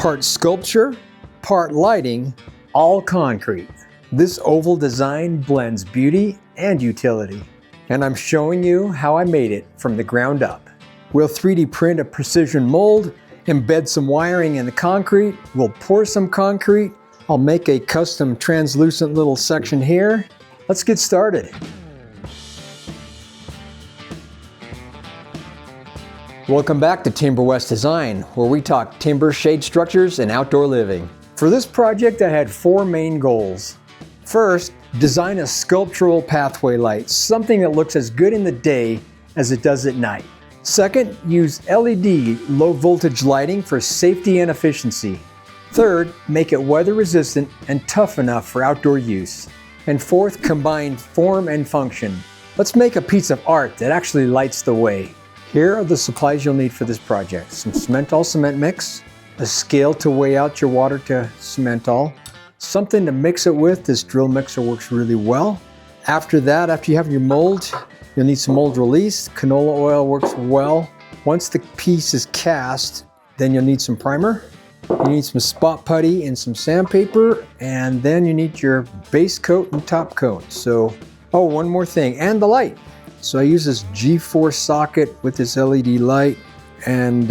Part sculpture, part lighting, all concrete. This oval design blends beauty and utility. And I'm showing you how I made it from the ground up. We'll 3D print a precision mold, embed some wiring in the concrete, we'll pour some concrete, I'll make a custom translucent little section here. Let's get started. Welcome back to Timber West Design, where we talk timber, shade structures, and outdoor living. For this project, I had 4 main goals. First, design a sculptural pathway light, something that looks as good in the day as it does at night. Second, use LED low voltage lighting for safety and efficiency. Third, make it weather resistant and tough enough for outdoor use. And fourth, combine form and function. Let's make a piece of art that actually lights the way. Here are the supplies you'll need for this project. Some Cementol cement mix, a scale to weigh out your water to Cementol, something to mix it with. This drill mixer works really well. After that, after you have your mold, you'll need some mold release. Canola oil works well. Once the piece is cast, then you'll need some primer. You need some spot putty and some sandpaper, and then you need your base coat and top coat. So, oh, one more thing, and the light. So I use this G4 socket with this LED light and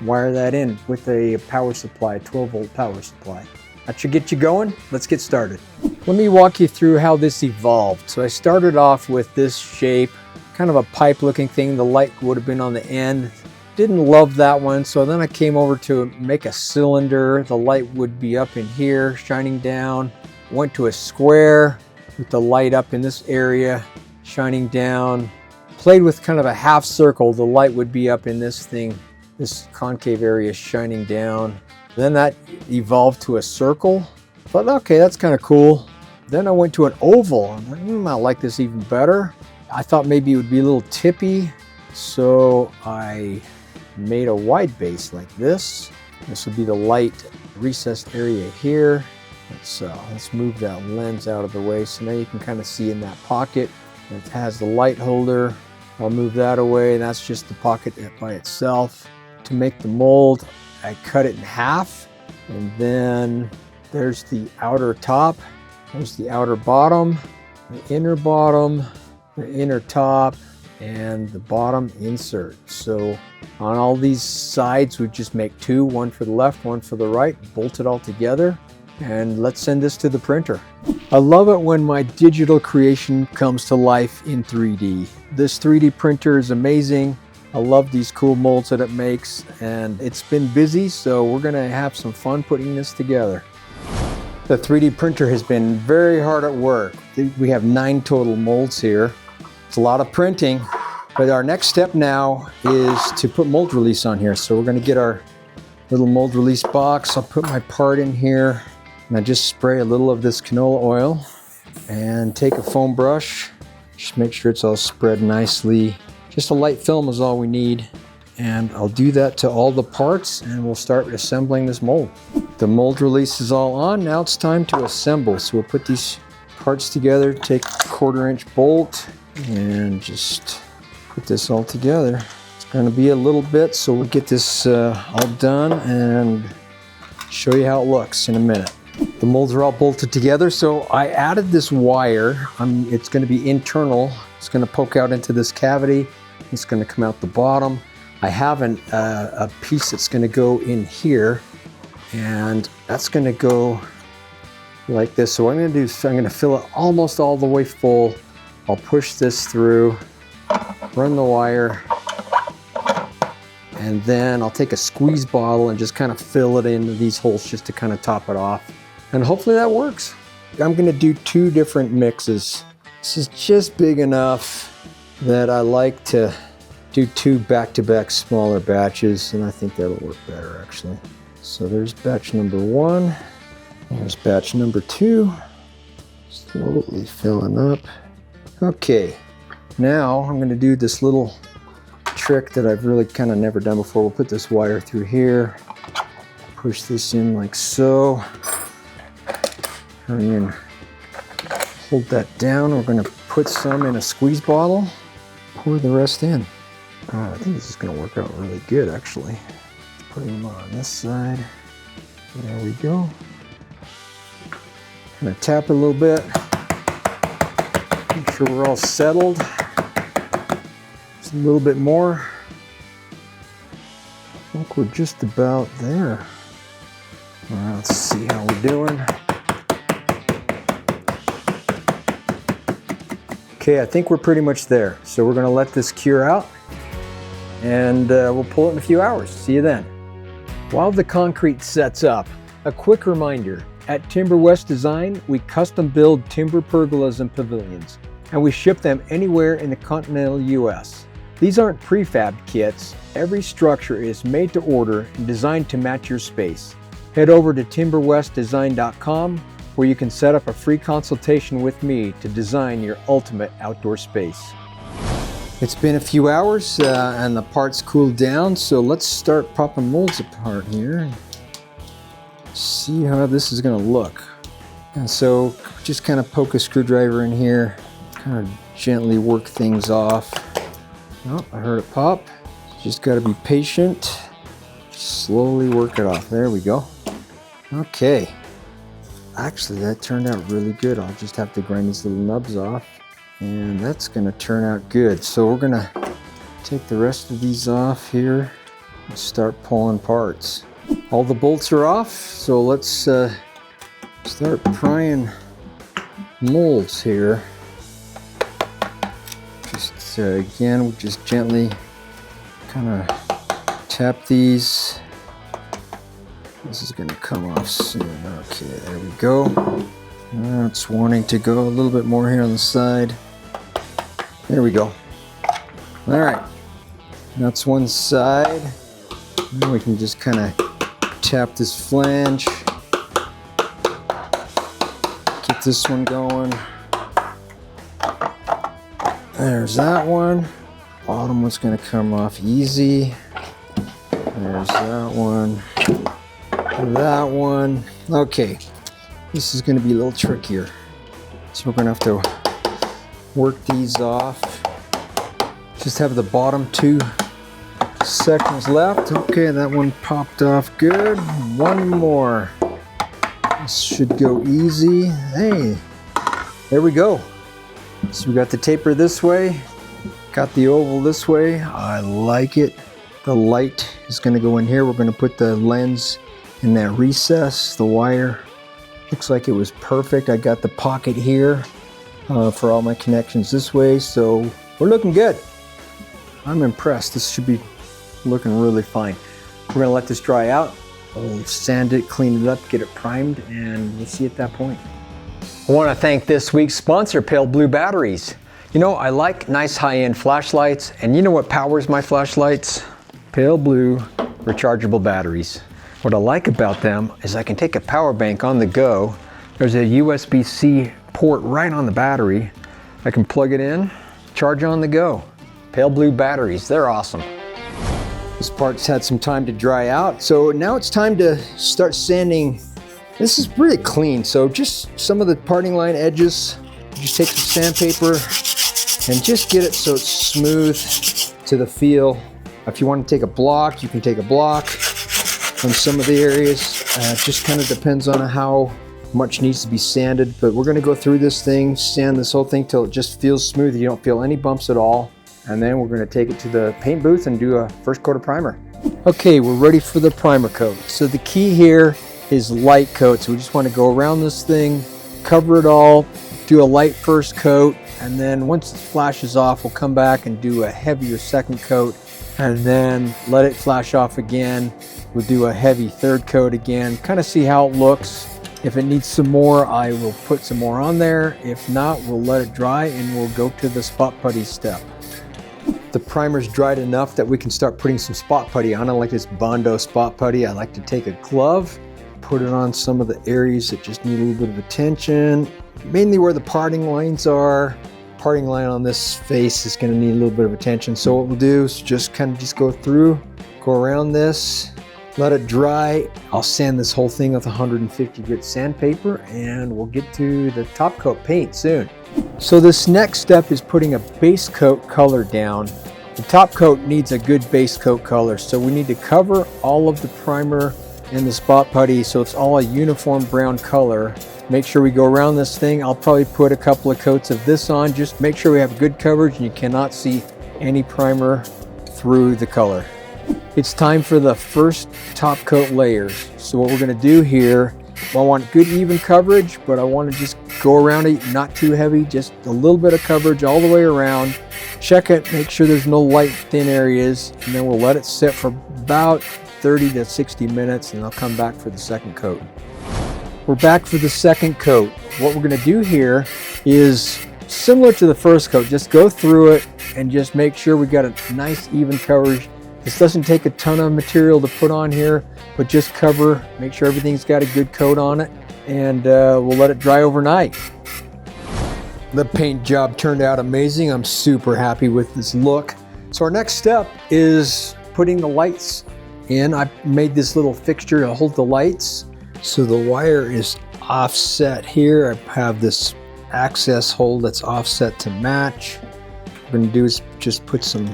wire that in with a power supply, 12-volt power supply. That should get you going. Let's get started. Let me walk you through how this evolved. So I started off with this shape, kind of a pipe looking thing. The light would have been on the end. Didn't love that one, so then I came over to make a cylinder. The light would be up in here, shining down. Went to a square with the light up in this area, shining down. Played with kind of a half circle. The light would be up in this thing, this concave area, shining down. Then that evolved to a circle. Thought, okay, that's kind of cool. Then I went to an oval. I'm like, I like this even better. I thought maybe it would be a little tippy, so I made a wide base like this. This would be the light recessed area here. Let's move that lens out of the way so now you can kind of see in that pocket. It has the light holder. I'll move that away. That's just the pocket by itself. To make the mold, I cut it in half, and then there's the outer top, there's the outer bottom, the inner bottom, the inner top, and the bottom insert. So on all these sides, we just make 2, one for the left, one for the right, bolt it all together, and let's send this to the printer. I love it when my digital creation comes to life in 3D. This 3D printer is amazing. I love these cool molds that it makes, and it's been busy, so we're gonna have some fun putting this together. The 3D printer has been very hard at work. We have 9 total molds here. It's a lot of printing, but our next step now is to put mold release on here. So we're gonna get our little mold release box. I'll put my part in here, and I just spray a little of this canola oil and take a foam brush. Just make sure it's all spread nicely. Just a light film is all we need. And I'll do that to all the parts, and we'll start assembling this mold. The mold release is all on. Now it's time to assemble. So we'll put these parts together, take a 1/4-inch bolt, and just put this all together. It's going to be a little bit, so we'll get this all done and show you how it looks in a minute. The molds are all bolted together, so I added this wire. It's going to be internal. It's going to poke out into this cavity. It's going to come out the bottom. I have a piece that's going to go in here, and that's going to go like this. So what I'm going to do is I'm going to fill it almost all the way full. I'll push this through, run the wire, and then I'll take a squeeze bottle and just kind of fill it into these holes just to kind of top it off. And hopefully that works. I'm going to do 2 different mixes. This is just big enough that I like to do 2 back-to-back smaller batches, and I think that'll work better actually. So there's batch number 1, there's batch number 2, slowly filling up. Okay, now I'm going to do this little trick that I've really kind of never done before. We'll put this wire through here, push this in like so, and then hold that down. We're going to put some in a squeeze bottle, pour the rest in. I think this is going to work out really good actually. Putting them on this side. There we go. I'm gonna tap it a little bit. Make sure we're all settled. Just a little bit more. I think we're just about there. All right, let's see how we're doing. Okay, I think we're pretty much there. So we're gonna let this cure out and we'll pull it in a few hours. See you then. While the concrete sets up, a quick reminder, at Timber West Design, we custom build timber pergolas and pavilions, and we ship them anywhere in the continental US. These aren't prefabbed kits. Every structure is made to order and designed to match your space. Head over to timberwestdesign.com where you can set up a free consultation with me to design your ultimate outdoor space. It's been a few hours and the parts cooled down, so let's start popping molds apart here and see how this is going to look. And so just kind of poke a screwdriver in here, kind of gently work things off. Oh, I heard it pop. Just got to be patient. Slowly work it off. There we go. Okay. Actually, that turned out really good. I'll just have to grind these little nubs off, and that's going to turn out good. So we're going to take the rest of these off here and start pulling parts. All the bolts are off, so let's start prying molds here. Just again, we'll just gently kind of tap these. This is going to come off soon. Okay, there we go. It's wanting to go a little bit more here on the side. There we go. All right, that's one side. Now we can just kind of tap this flange. Get this one going. There's that one. Bottom one's going to come off easy. There's that one. That one. Okay, this is going to be a little trickier. So we're going to have to work these off. Just have the bottom two sections left. Okay, that one popped off good. One more. This should go easy. Hey, there we go. So we got the taper this way, got the oval this way. I like it. The light is going to go in here. We're going to put the lens in that recess. The wire looks like it was perfect. I got the pocket here for all my connections this way, so we're looking good. I'm impressed. This should be looking really fine. We're going to let this dry out. We'll sand it, clean it up, get it primed, and we'll see at that point. I want to thank this week's sponsor, Pale Blue Batteries. You know, I like nice high-end flashlights, and you know what powers my flashlights? Pale Blue rechargeable batteries. What I like about them is I can take a power bank on the go. There's a USB-C port right on the battery. I can plug it in, charge on the go. Pale Blue batteries, they're awesome. This part's had some time to dry out, so now it's time to start sanding. This is really clean, so just some of the parting line edges, just take some sandpaper and just get it so it's smooth to the feel. If you want to take a block, you can take a block on some of the areas. It just kind of depends on how much needs to be sanded, but we're going to go through this thing, sand this whole thing till it just feels smooth. You don't feel any bumps at all. And then we're going to take it to the paint booth and do a first coat of primer. Okay, we're ready for the primer coat. So the key here is light coat. So we just want to go around this thing, cover it all, do a light first coat, and then once it flashes off, we'll come back and do a heavier second coat, and then let it flash off again. We'll do a heavy third coat again, kind of see how it looks. If it needs some more, I will put some more on there. If not, we'll let it dry and we'll go to the spot putty step. The primer's dried enough that we can start putting some spot putty on. I like this Bondo spot putty. I like to take a glove, put it on some of the areas that just need a little bit of attention, mainly where the parting lines are. Parting line on this face is going to need a little bit of attention. So what we'll do is just kind of go through, go around this, let it dry. I'll sand this whole thing with 150 grit sandpaper, and we'll get to the top coat paint soon. So this next step is putting a base coat color down. The top coat needs a good base coat color, so we need to cover all of the primer and the spot putty so it's all a uniform brown color. Make sure we go around this thing. I'll probably put a couple of coats of this on. Just make sure we have good coverage and you cannot see any primer through the color. It's time for the first top coat layers. So what we're going to do here, I want good even coverage, but I want to just go around it, not too heavy, just a little bit of coverage all the way around. Check it, make sure there's no light thin areas, and then we'll let it sit for about 30 to 60 minutes and I'll come back for the second coat. We're back for the second coat. What we're going to do here is similar to the first coat, just go through it and just make sure we got a nice even coverage. This doesn't take a ton of material to put on here, but just cover, make sure everything's got a good coat on it, and we'll let it dry overnight. The paint job turned out amazing. I'm super happy with this look. So our next step is putting the lights in. I made this little fixture to hold the lights. So the wire is offset here. I have this access hole that's offset to match. What we're gonna do is just put some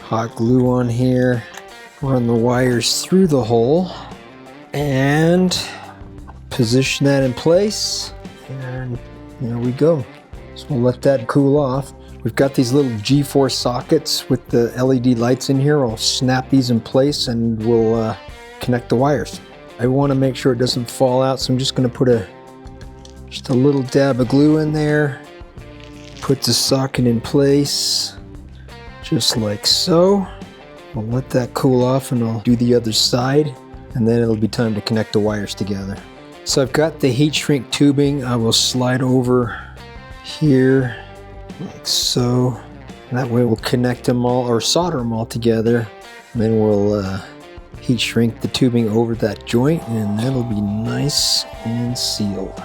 hot glue on here, run the wires through the hole, and position that in place, and there we go. So we'll let that cool off. We've got these little G-force sockets with the LED lights in here. I'll snap these in place and we'll connect the wires. I want to make sure it doesn't fall out, so I'm just going to put just a little dab of glue in there, put the socket in place, just like so. We'll let that cool off and I'll do the other side, and then it'll be time to connect the wires together. So I've got the heat shrink tubing. I will slide over here like so. That way we'll connect them all, or solder them all together, and then we'll heat shrink the tubing over that joint, and that'll be nice and sealed.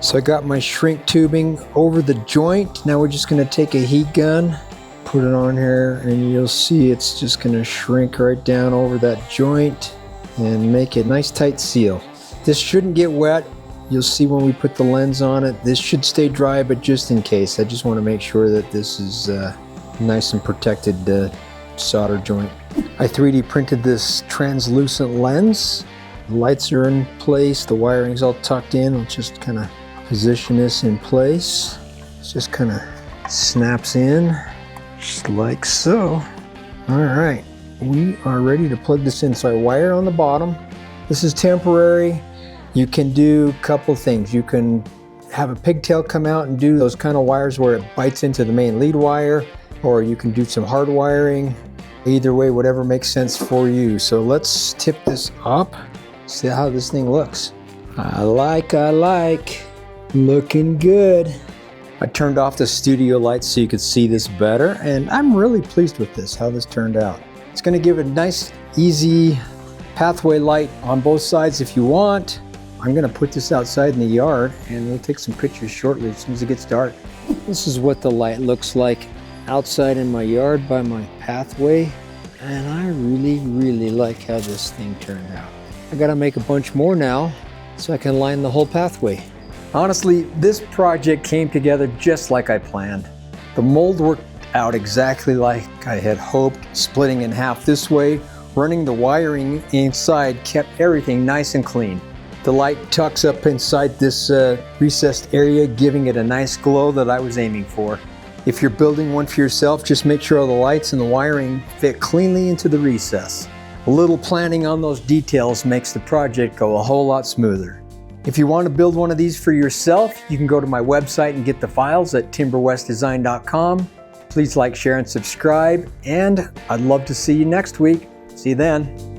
So I got my shrink tubing over the joint. Now we're just going to take a heat gun, put it on here, and you'll see it's just going to shrink right down over that joint and make a nice tight seal. This shouldn't get wet. You'll see when we put the lens on it. This should stay dry, but just in case, I just want to make sure that this is nice and protected solder joint. I 3D printed this translucent lens. The lights are in place, the wiring's all tucked in. We'll just kind of position this in place. It just kind of snaps in, just like so. All right, we are ready to plug this in. So I wire on the bottom. This is temporary. You can do a couple things. You can have a pigtail come out and do those kind of wires where it bites into the main lead wire, or you can do some hard wiring. Either way, whatever makes sense for you. So let's tip this up, see how this thing looks. I like, looking good. I turned off the studio lights so you could see this better, and I'm really pleased with this, how this turned out. It's gonna give a nice, easy pathway light on both sides if you want. I'm gonna put this outside in the yard and we'll take some pictures shortly as soon as it gets dark. This is what the light looks like outside in my yard by my pathway, and I really like how this thing turned out. I gotta make a bunch more now so I can line the whole pathway. Honestly, this project came together just like I planned. The mold worked out exactly like I had hoped, splitting in half this way. Running the wiring inside kept everything nice and clean. The light tucks up inside this recessed area, giving it a nice glow that I was aiming for. If you're building one for yourself, just make sure all the lights and the wiring fit cleanly into the recess. A little planning on those details makes the project go a whole lot smoother. If you want to build one of these for yourself, you can go to my website and get the files at timberwestdesign.com. Please like, share, and subscribe, and I'd love to see you next week. See you then.